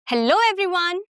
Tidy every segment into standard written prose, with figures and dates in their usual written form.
Hello everyone,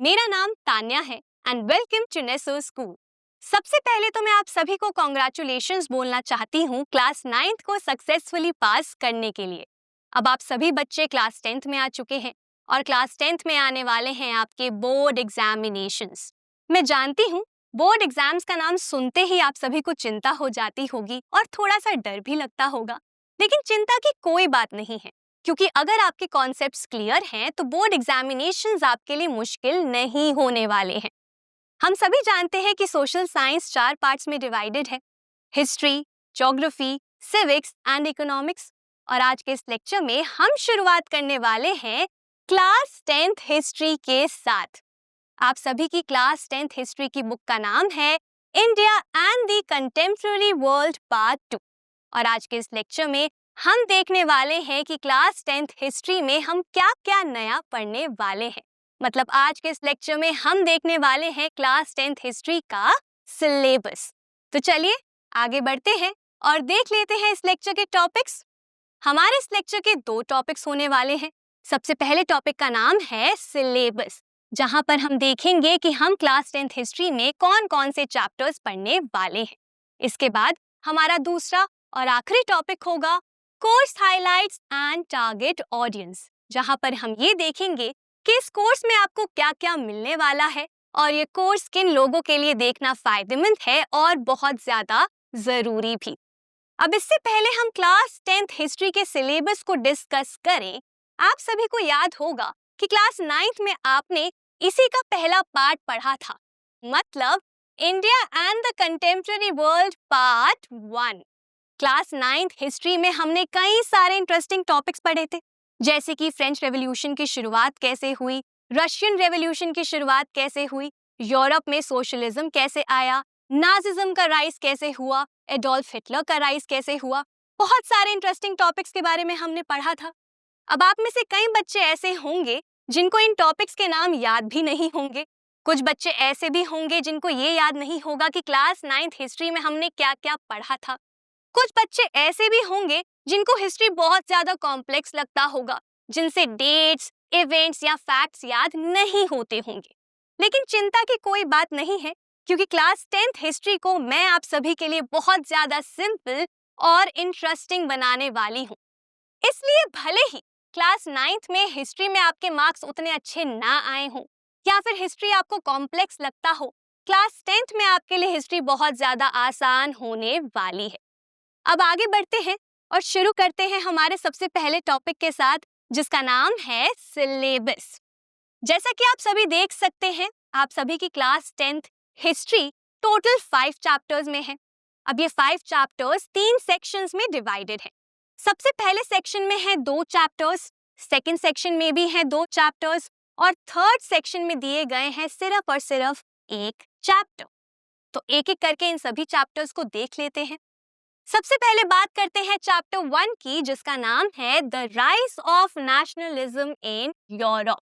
मेरा नाम तान्या है and welcome to Neso school. सबसे पहले तो मैं आप सभी को कॉन्ग्रेचुलेशंस बोलना चाहती हूँ क्लास 9th को सक्सेसफुली पास करने के लिए। अब आप सभी बच्चे क्लास 10th में आ चुके हैं और क्लास 10th में आने वाले हैं आपके बोर्ड एग्जामिनेशंस। मैं जानती हूँ बोर्ड एग्जाम्स का नाम सुनते ही आप सभी को चिंता हो जाती होगी और थोड़ा सा डर भी लगता होगा, लेकिन चिंता की कोई बात नहीं है क्योंकि अगर आपके कॉन्सेप्ट्स क्लियर हैं तो बोर्ड एग्जामिनेशंस आपके लिए मुश्किल नहीं होने वाले हैं। हम सभी जानते हैं कि सोशल साइंस 4 पार्ट्स में डिवाइडेड है: history, geography, civics and economics. और आज के इस लेक्चर में हम शुरुआत करने वाले हैं क्लास 10th हिस्ट्री के साथ। आप सभी की क्लास 10th हिस्ट्री की बुक का नाम है India and the contemporary world part 2। और आज के इस लेक्चर में हम देखने वाले हैं कि क्लास 10th हिस्ट्री में हम क्या-क्या नया पढ़ने वाले हैं। मतलब आज के इस लेक्चर में हम देखने वाले हैं क्लास 10th हिस्ट्री का सिलेबस। तो चलिए आगे बढ़ते हैं और देख लेते हैं इस लेक्चर के टॉपिक्स। हमारे इस लेक्चर के 2 टॉपिक्स होने वाले हैं। सबसे पहले टॉपिक का नाम है सिलेबस, जहां पर हम देखेंगे कि हम क्लास 10th हिस्ट्री में कौन-कौन से चैप्टर्स पढ़ने वाले हैं। इसके बाद हमारा दूसरा और आखिरी टॉपिक होगा course highlights and target audience, जहां पर हम ये देखेंगे कि इस कोर्स में आपको क्या-क्या मिलने वाला है और ये कोर्स किन लोगों के लिए देखना फायदेमंद है और बहुत ज्यादा जरूरी भी। अब इससे पहले हम क्लास 10th हिस्ट्री के सिलेबस को डिस्कस करें। आप सभी को याद होगा कि क्लास 9th में आपने इसी का पहला पार्ट पढ़ा था, मतलब India and the contemporary world part 1। Class 9th history में हमने कई सारे इंटरेस्टिंग टॉपिक्स पढ़े थे, जैसे कि फ्रेंच रेवोल्यूशन की शुरुआत कैसे हुई, रशियन रेवोल्यूशन की शुरुआत कैसे हुई, यूरोप में सोशलिज्म कैसे आया, नाजिज्म का राइज कैसे हुआ, एडोल्फ हिटलर का राइज कैसे हुआ। बहुत सारे इंटरेस्टिंग टॉपिक्स के बारे में हमने पढ़ा था। अब आप में से कई बच्चे ऐसे होंगे जिनको इन टॉपिक्स के नाम याद भी नहीं होंगे। कुछ बच्चे ऐसे भी होंगे जिनको ये याद नहीं होगा कि क्लास 9th हिस्ट्री में हमने क्या-क्या पढ़ा था। कुछ बच्चे ऐसे भी होंगे जिनको हिस्ट्री बहुत ज्यादा कॉम्प्लेक्स लगता होगा, जिनसे डेट्स, इवेंट्स या फैक्ट्स याद नहीं होते होंगे। लेकिन चिंता की कोई बात नहीं है, क्योंकि क्लास 10th हिस्ट्री को मैं आप सभी के लिए बहुत ज्यादा सिंपल और इंटरेस्टिंग बनाने वाली हूँ। इसलिए भले ही क्लास 9th में हिस्ट्री में आपके मार्क्स उतने अच्छे ना आए हों या फिर हिस्ट्री आपको कॉम्प्लेक्स लगता हो, क्लास 10th में आपके लिए हिस्ट्री बहुत ज्यादा आसान होने वाली है। अब आगे बढ़ते हैं और शुरू करते हैं हमारे सबसे पहले टॉपिक के साथ, जिसका नाम है सिलेबस। जैसा कि आप सभी देख सकते हैं, आप सभी की class 10th history total 5 chapters में है। अब ये 5 चैप्टर्स 3 सेक्शंस में डिवाइडेड है। सबसे पहले सेक्शन में है 2 चैप्टर्स, सेकंड सेक्शन में भी है 2 चैप्टर्स और थर्ड सेक्शन में दिए गए हैं सिर्फ और सिर्फ 1 चैप्टर। तो एक-एक करके इन सभी चैप्टर्स को देख लेते हैं। सबसे पहले बात करते हैं चैप्टर 1 की, जिसका नाम है the rise of nationalism in Europe.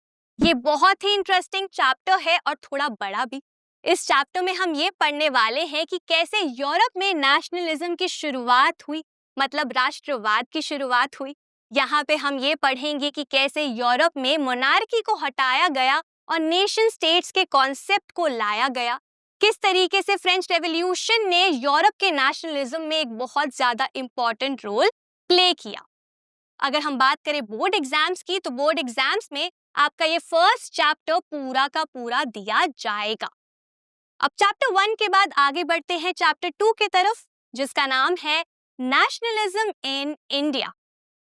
ये बहुत ही इंटरेस्टिंग चैप्टर है और थोड़ा बड़ा भी। इस चैप्टर में हम ये पढ़ने वाले हैं कि कैसे यूरोप में नेशनलिज्म की शुरुआत हुई, मतलब राष्ट्रवाद की शुरुआत हुई। यहाँ पे हम ये पढ़ेंगे कि कैसे यूरोप में मोनार्की को हटाया गया और नेशन स्टेट्स के कॉन्सेप्ट को लाया गया। किस तरीके से फ्रेंच रेवोल्यूशन ने यूरोप के नेशनलिज्म में एक बहुत ज्यादा इंपॉर्टेंट रोल प्ले किया। अगर हम बात करें बोर्ड एग्जाम्स की, तो बोर्ड एग्जाम्स में आपका ये फर्स्ट चैप्टर पूरा का पूरा दिया जाएगा। अब चैप्टर 1 के बाद आगे बढ़ते हैं चैप्टर 2 की तरफ, जिसका नाम है नेशनलिज्म इन इंडिया।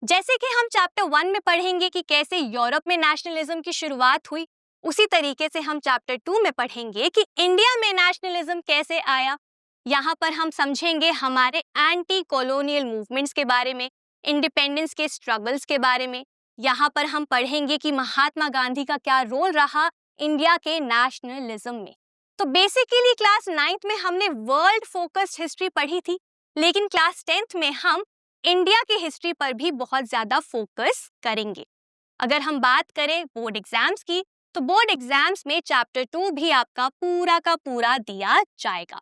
जैसे कि हम चैप्टर 1 में पढ़ेंगे कि कैसे यूरोप में नेशनलिज्म की शुरुआत हुई, उसी तरीके से हम चैप्टर 2 में पढ़ेंगे कि इंडिया में नेशनलिज्म कैसे आया। यहाँ पर हम समझेंगे हमारे एंटी कॉलोनियल मूवमेंट्स के बारे में, इंडिपेंडेंस के स्ट्रगल्स के बारे में। यहाँ पर हम पढ़ेंगे कि महात्मा गांधी का क्या रोल रहा इंडिया के नेशनलिज्म में। तो बेसिकली क्लास 9th में हमने वर्ल्ड फोकस्ड हिस्ट्री पढ़ी थी, लेकिन क्लास 10th में हम इंडिया की हिस्ट्री पर भी बहुत ज्यादा फोकस करेंगे। अगर हम बात करें बोर्ड एग्जाम्स की, तो बोर्ड एग्जाम्स में चैप्टर 2 भी आपका पूरा का पूरा दिया जाएगा।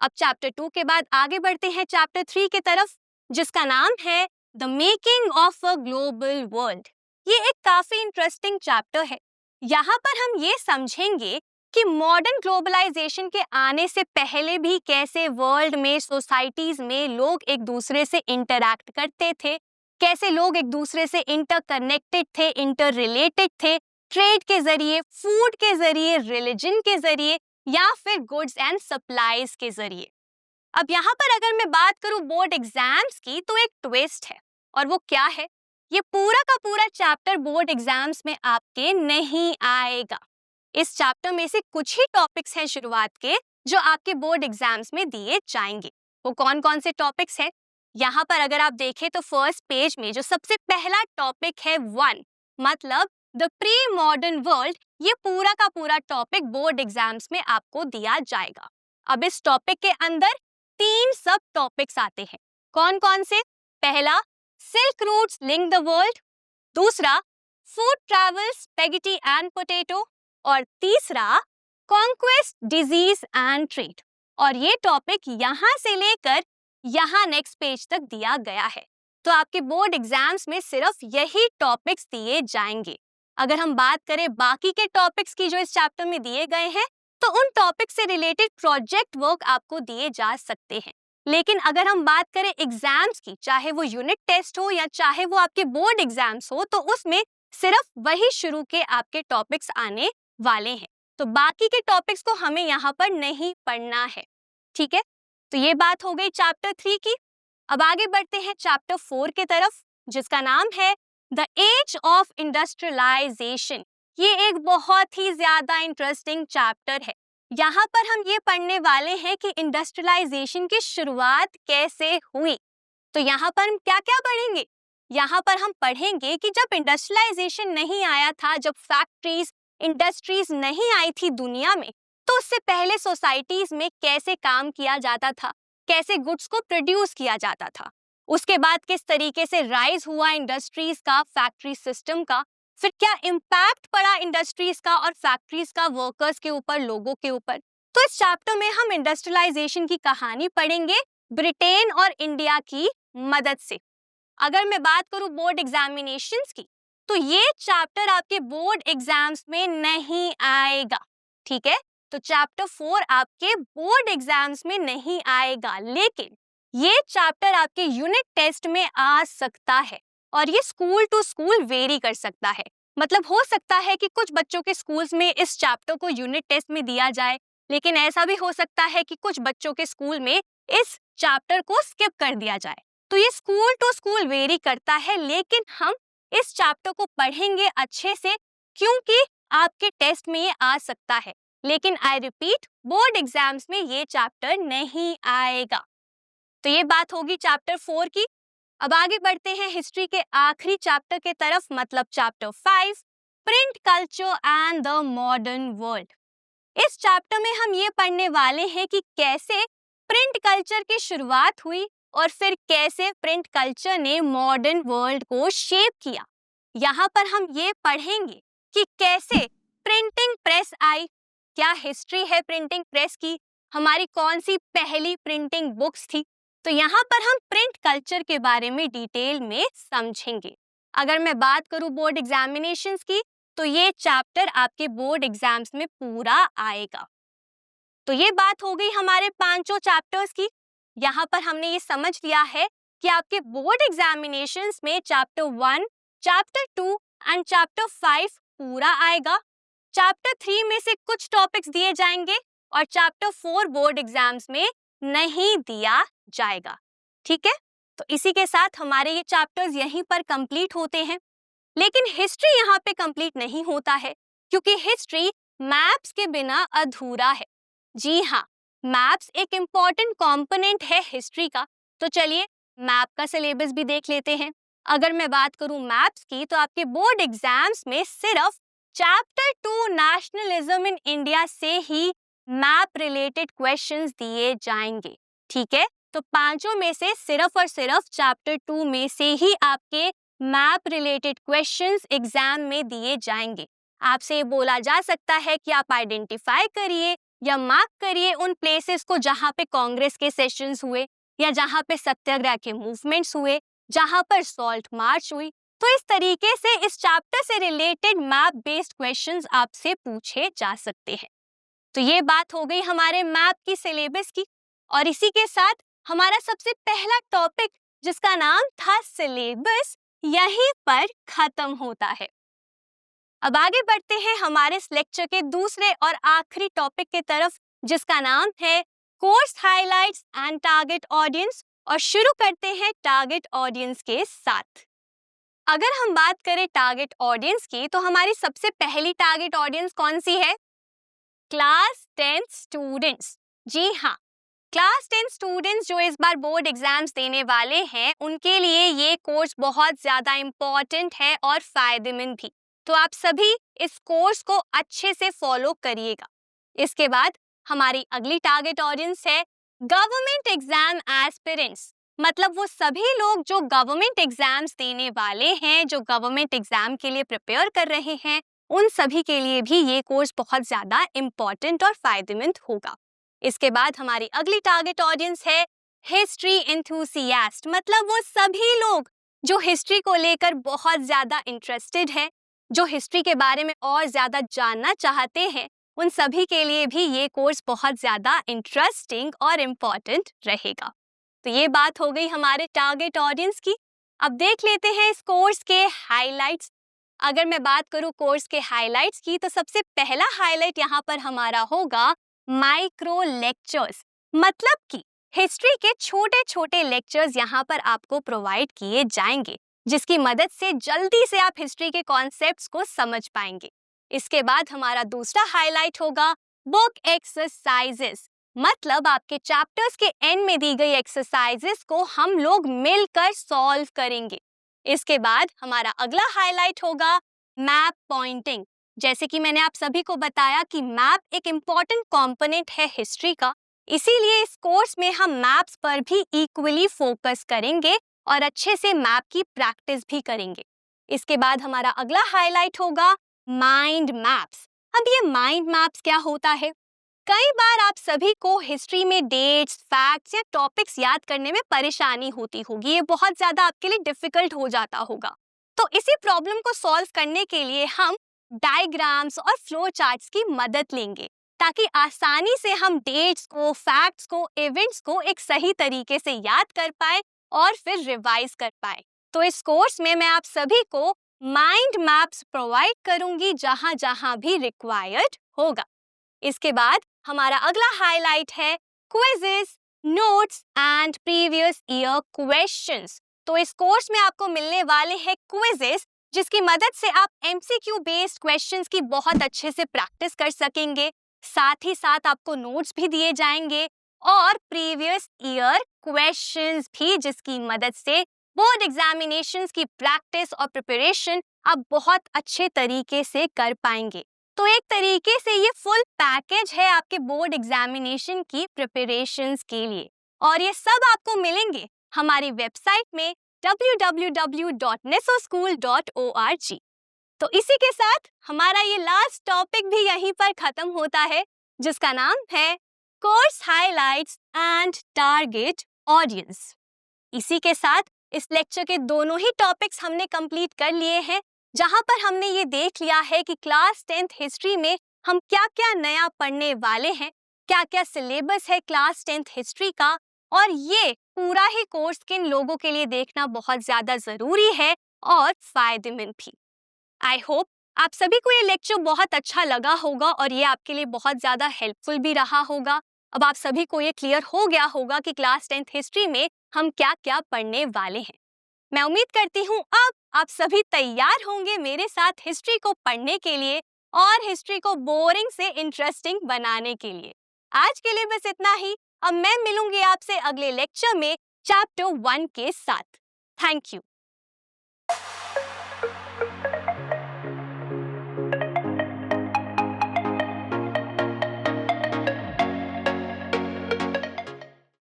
अब चैप्टर 2 के बाद आगे बढ़ते हैं चैप्टर 3 की तरफ, जिसका नाम है the making of a global world. ये एक काफी इंटरेस्टिंग चैप्टर है, यहाँ पर हम ये समझेंगे कि मॉडर्न ग्लोबलाइजेशन के आने से पहले भी कैसे वर्ल्ड में, सोसाइटीज में लोग एक दूसरे से इंटरैक्ट करते थे, कैसे लोग एक दूसरे से इंटरकनेक्टेड थे, इंटर रिलेटेड थे, ट्रेड के जरिए, फूड के जरिए, रिलीजन के जरिए या फिर गुड्स एंड सप्लाईज के जरिए। अब यहाँ पर अगर मैं बात करूं बोर्ड एग्जाम्स की, तो एक ट्विस्ट है, और वो क्या है? ये पूरा का पूरा चैप्टर बोर्ड एग्जाम्स में आपके नहीं आएगा। इस चैप्टर में से कुछ ही टॉपिक्स हैं शुरुआत के जो आपके बोर्ड एग्जाम्स में दिए जाएंगे। वो कौन कौन से टॉपिक्स हैं? यहाँ पर अगर आप देखें तो फर्स्ट पेज में जो सबसे पहला टॉपिक है 1, मतलब द प्री मॉडर्न वर्ल्ड, ये पूरा का पूरा टॉपिक बोर्ड एग्जाम्स में आपको दिया जाएगा। अब इस टॉपिक के अंदर 3 सब टॉपिक्स आते हैं। कौन कौन से? पहला, silk routes link the world, दूसरा, food travel, spaghetti and potato, और तीसरा, कॉन्क्वेस्ट, डिजीज एंड ट्रेड। और ये टॉपिक यहाँ से लेकर यहाँ नेक्स्ट पेज तक दिया गया है। तो आपके बोर्ड एग्जाम्स में सिर्फ यही टॉपिक्स दिए जाएंगे। अगर हम बात करें बाकी के टॉपिक्स की जो इस चैप्टर में दिए गए हैं, तो उन टॉपिक से रिलेटेड प्रोजेक्ट वर्क आपको दिए जा सकते हैं। लेकिन अगर हम बात करें एग्जाम्स की, चाहे वो यूनिट टेस्ट हो या चाहे वो आपके बोर्ड एग्जाम्स हो, तो उसमें सिर्फ वही शुरू के आपके टॉपिक्स आने वाले हैं। तो बाकी के टॉपिक्स को हमें यहाँ पर नहीं पढ़ना है। ठीक है, तो ये बात हो गई चैप्टर 3 की। अब आगे बढ़ते हैं चैप्टर 4 के तरफ, जिसका नाम है द एज ऑफ इंडस्ट्रियलाइजेशन। ये एक बहुत ही ज्यादा इंटरेस्टिंग चैप्टर है। यहाँ पर हम ये पढ़ने वाले हैं कि इंडस्ट्रियलाइजेशन की शुरुआत कैसे हुई। तो यहाँ पर हम क्या क्या पढ़ेंगे? यहाँ पर हम पढ़ेंगे कि जब इंडस्ट्रियलाइजेशन नहीं आया था, जब फैक्ट्रीज, इंडस्ट्रीज नहीं आई थी दुनिया में, तो उससे पहले सोसाइटीज में कैसे काम किया जाता था, कैसे गुड्स को प्रोड्यूस किया जाता था। उसके बाद किस तरीके से राइज हुआ इंडस्ट्रीज का, फैक्ट्री सिस्टम का, फिर क्या इम्पैक्ट पड़ा इंडस्ट्रीज का और फैक्ट्रीज का वर्कर्स के ऊपर, लोगों के ऊपर। तो इस चैप्टर में हम इंडस्ट्रियलाइजेशन की कहानी पढ़ेंगे ब्रिटेन और इंडिया की मदद से। अगर मैं बात करूं बोर्ड एग्जामिनेशंस की, तो ये चैप्टर आपके बोर्ड एग्जाम्स में नहीं आएगा। ठीक है, तो चैप्टर 4 आपके बोर्ड एग्जाम्स में नहीं आएगा, लेकिन ये चैप्टर आपके यूनिट टेस्ट में आ सकता है, और ये स्कूल टू स्कूल वेरी कर सकता है। मतलब हो सकता है कि कुछ बच्चों के स्कूल्स में इस चैप्टर को यूनिट टेस्ट में दिया जाए, लेकिन ऐसा भी हो सकता है कि कुछ बच्चों के स्कूल में इस चैप्टर को स्किप कर दिया जाए। तो ये स्कूल टू स्कूल वेरी करता है, लेकिन हम इस चैप्टर को पढ़ेंगे अच्छे से, क्योंकि आपके टेस्ट में ये आ सकता है। लेकिन आई रिपीट, बोर्ड एग्जाम्स में ये चैप्टर नहीं आएगा। तो ये बात होगी चैप्टर 4 की। अब आगे बढ़ते हैं हिस्ट्री के आखिरी चैप्टर के तरफ, मतलब chapter 5, print culture and the modern world. इस चैप्टर में हम ये पढ़ने वाले हैं कि कैसे प्रिंट कल्चर की शुरुआत हुई और फिर कैसे प्रिंट कल्चर ने मॉडर्न वर्ल्ड को शेप किया। यहाँ पर हम ये पढ़ेंगे कि कैसे प्रिंटिंग प्रेस आई, क्या हिस्ट्री है प्रिंटिंग प्रेस की, हमारी कौन सी पहली प्रिंटिंग बुक्स थी। तो यहाँ पर हम प्रिंट कल्चर के बारे में डिटेल में समझेंगे। अगर मैं बात करूँ बोर्ड एग्जामिनेशंस की, तो ये चैप्टर आपके बोर्ड एग्जाम्स में पूरा आएगा। तो ये बात हो गई हमारे 5 चैप्टर्स की। यहाँ पर हमने ये समझ लिया है कि आपके बोर्ड एग्जामिनेशंस में चैप्टर 1, चैप्टर 2 एंड चैप्टर 5 पूरा आएगा। चैप्टर 3 में से कुछ टॉपिक्स दिए जाएंगे और चैप्टर 4 बोर्ड एग्जाम्स में नहीं दिया जाएगा। ठीक है, तो इसी के साथ हमारे ये चैप्टर्स यहीं पर कंप्लीट होते हैं। लेकिन हिस्ट्री यहाँ पे कंप्लीट नहीं होता है, क्योंकि हिस्ट्री मैप्स के बिना अधूरा है। जी हाँ, मैप्स एक इम्पॉर्टेंट कंपोनेंट है हिस्ट्री का। तो चलिए मैप का सिलेबस भी देख लेते हैं। अगर मैं बात करूं मैप्स की, तो आपके बोर्ड एग्जाम्स में सिर्फ चैप्टर 2 नेशनलिज्म इन इंडिया से ही मैप रिलेटेड क्वेश्चंस दिए जाएंगे। ठीक है, तो 5 में से सिर्फ और सिर्फ चैप्टर 2 में से ही आपके मैप रिलेटेड क्वेश्चंस एग्जाम में दिए जाएंगे। आपसे ये बोला जा सकता है कि आप आइडेंटिफाई करिए या मार्क करिए उन प्लेसेस को जहाँ पे कांग्रेस के सेशंस हुए, या जहाँ पे सत्याग्रह के मूवमेंट्स हुए, जहाँ पर सॉल्ट मार्च हुई। तो इस तरीके से इस चैप्टर से रिलेटेड मैप बेस्ड क्वेश्चंस आपसे पूछे जा सकते हैं। तो ये बात हो गई हमारे मैप की सिलेबस की, और इसी के साथ हमारा सबसे पहला टॉपिक जिसका नाम था सिलेबस यहीं पर खत्म होता है। अब आगे बढ़ते हैं हमारे इस लेक्चर के दूसरे और आखिरी टॉपिक की तरफ, जिसका नाम है course highlights and target audience, और शुरू करते हैं टारगेट ऑडियंस के साथ। अगर हम बात करें टारगेट ऑडियंस की, तो हमारी सबसे पहली टारगेट ऑडियंस कौन सी है? Class 10 students. जी हाँ, क्लास 10 स्टूडेंट्स जो इस बार बोर्ड एग्जाम्स देने वाले हैं, उनके लिए ये कोर्स बहुत ज़्यादा इम्पॉर्टेंट है और फायदेमंद भी। तो आप सभी इस कोर्स को अच्छे से फॉलो करिएगा। इसके बाद हमारी अगली टारगेट ऑडियंस है गवर्नमेंट एग्जाम एस्पिरेंट्स, मतलब वो सभी लोग जो गवर्नमेंट एग्जाम्स देने वाले हैं, जो गवर्नमेंट एग्जाम के लिए प्रिपेयर कर रहे हैं, उन सभी के लिए भी ये कोर्स बहुत ज़्यादा इम्पॉर्टेंट और फायदेमंद होगा। इसके बाद हमारी अगली टारगेट ऑडियंस है हिस्ट्री एंथुसियास्ट, मतलब वो सभी लोग जो हिस्ट्री को लेकर बहुत ज़्यादा इंटरेस्टेड हैं, जो हिस्ट्री के बारे में और ज़्यादा जानना चाहते हैं, उन सभी के लिए भी ये कोर्स बहुत ज़्यादा इंटरेस्टिंग और इम्पॉर्टेंट रहेगा। तो ये बात हो गई हमारे टारगेट ऑडियंस की। अब देख लेते हैं इस कोर्स के हाइलाइट्स। अगर मैं बात करूँ कोर्स के हाइलाइट्स की, तो सबसे पहला हाइलाइट यहाँ पर हमारा होगा माइक्रो लेक्चर्स, मतलब कि हिस्ट्री के छोटे छोटे लेक्चर्स यहाँ पर आपको प्रोवाइड किए जाएंगे, जिसकी मदद से जल्दी से आप हिस्ट्री के कॉन्सेप्ट्स को समझ पाएंगे। इसके बाद हमारा दूसरा हाईलाइट होगा बुक एक्सरसाइजेस, मतलब आपके चैप्टर्स के एंड में दी गई एक्सरसाइजेस को हम लोग मिलकर सॉल्व करेंगे। इसके बाद हमारा अगला हाईलाइट होगा मैप पॉइंटिंग। जैसे कि मैंने आप सभी को बताया कि मैप एक इम्पॉर्टेंट कंपोनेंट है हिस्ट्री का, इसीलिए इस कोर्स में हम मैप्स पर भी इक्वली फोकस करेंगे और अच्छे से मैप की प्रैक्टिस भी करेंगे। इसके बाद हमारा अगला हाईलाइट होगा माइंड मैप्स। अब ये माइंड मैप्स क्या होता है? कई बार आप सभी को हिस्ट्री में डेट्स, फैक्ट्स या टॉपिक्स याद करने में परेशानी होती होगी, ये बहुत ज़्यादा आपके लिए डिफिकल्ट हो जाता होगा। तो इसी प्रॉब्लम को सॉल्व करने के लिए हम डायग्राम्स और फ्लो चार्ट्स की मदद लेंगे, ताकि आसानी से हम डेट्स को, फैक्ट्स को, इवेंट्स को एक सही तरीके से याद कर पाए और फिर रिवाइज कर पाए। तो इस कोर्स में मैं आप सभी को माइंड मैप्स प्रोवाइड करूंगी जहां जहां भी रिक्वायर्ड होगा। इसके बाद हमारा अगला हाईलाइट है quizzes, notes and previous year questions. तो इस कोर्स में आपको मिलने वाले हैं क्विजेस, जिसकी मदद से आप एमसीक्यू बेस्ड क्वेश्चंस की बहुत अच्छे से प्रैक्टिस कर सकेंगे। साथ ही साथ आपको नोट्स भी दिए जाएंगे और प्रीवियस ईयर क्वेश्चंस भी, जिसकी मदद से बोर्ड एग्जामिनेशंस की प्रैक्टिस और प्रिपरेशन आप बहुत अच्छे तरीके से कर पाएंगे। तो एक तरीके से ये फुल पैकेज है आपके बोर्ड एग्जामिनेशन की प्रिपरेशंस के लिए, और ये सब आपको मिलेंगे हमारी वेबसाइट में www.nesoschool.org। तो इसी के साथ हमारा ये लास्ट टॉपिक भी यहीं पर खत्म होता है, जिसका नाम है course highlights and target audience. इसी के साथ इस लेक्चर के दोनों ही टॉपिक्स हमने कंप्लीट कर लिए हैं, जहां पर हमने ये देख लिया है कि क्लास 10th हिस्ट्री में हम क्या क्या नया पढ़ने वाले हैं, क्या क्या सिलेबस है क्लास 10th हिस्ट्री का, और ये पूरा ही कोर्स किन लोगों के लिए देखना बहुत ज़्यादा ज़रूरी है और फायदेमंद भी। आई होप आप सभी को ये लेक्चर बहुत अच्छा लगा होगा और ये आपके लिए बहुत ज़्यादा हेल्पफुल भी रहा होगा। अब आप सभी को ये क्लियर हो गया होगा कि क्लास 10th हिस्ट्री में हम क्या क्या पढ़ने वाले हैं। मैं उम्मीद करती हूँ अब आप सभी तैयार होंगे मेरे साथ हिस्ट्री को पढ़ने के लिए और हिस्ट्री को बोरिंग से इंटरेस्टिंग बनाने के लिए। आज के लिए बस इतना ही। अब मैं मिलूंगी आपसे अगले लेक्चर में चैप्टर 1 के साथ। Thank you.